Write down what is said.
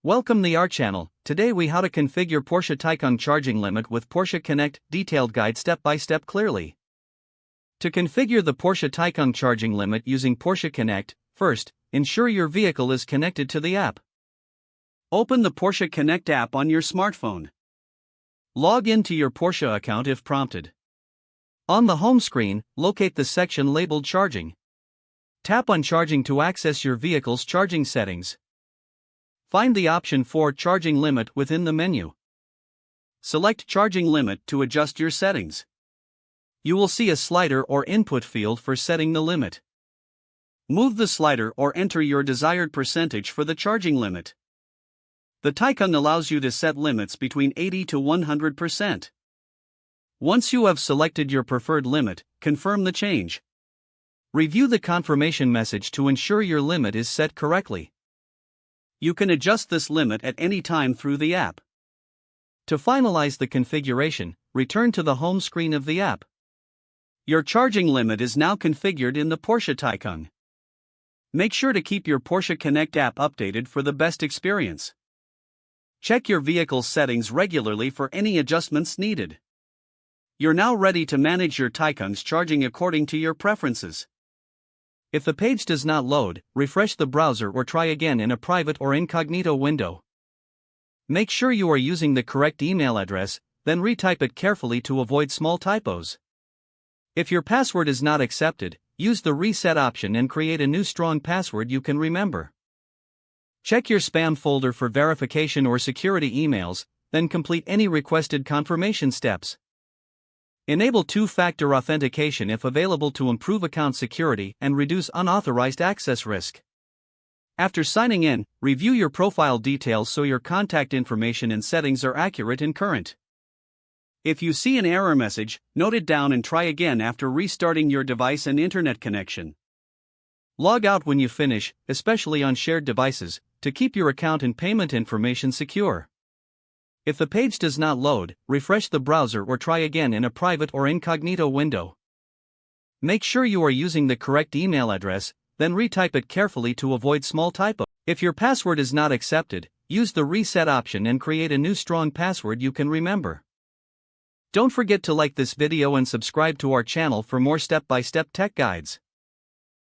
Welcome to our channel. Today we how to configure Porsche Taycan charging limit with Porsche Connect, detailed guide step by step clearly. To configure the Porsche Taycan charging limit using Porsche Connect, first, ensure your vehicle is connected to the app. Open the Porsche Connect app on your smartphone. Log into your Porsche account if prompted. On the home screen, locate the section labeled Charging. Tap on Charging to access your vehicle's charging settings. Find the option for Charging Limit within the menu. Select Charging Limit to adjust your settings. You will see a slider or input field for setting the limit. Move the slider or enter your desired percentage for the charging limit. The Taycan allows you to set limits between 80 to 100%. Once you have selected your preferred limit, confirm the change. Review the confirmation message to ensure your limit is set correctly. You can adjust this limit at any time through the app. To finalize the configuration, return to the home screen of the app. Your charging limit is now configured in the Porsche Taycan. Make sure to keep your Porsche Connect app updated for the best experience. Check your vehicle's settings regularly for any adjustments needed. You're now ready to manage your Taycan's charging according to your preferences. If the page does not load, refresh the browser or try again in a private or incognito window. Make sure you are using the correct email address, then retype it carefully to avoid small typos. If your password is not accepted, use the reset option and create a new strong password you can remember. Check your spam folder for verification or security emails, then complete any requested confirmation steps. Enable two-factor authentication if available to improve account security and reduce unauthorized access risk. After signing in, review your profile details so your contact information and settings are accurate and current. If you see an error message, note it down and try again after restarting your device and internet connection. Log out when you finish, especially on shared devices, to keep your account and payment information secure. If the page does not load, refresh the browser or try again in a private or incognito window. Make sure you are using the correct email address, then retype it carefully to avoid small typos. If your password is not accepted, use the reset option and create a new strong password you can remember. Don't forget to like this video and subscribe to our channel for more step-by-step tech guides.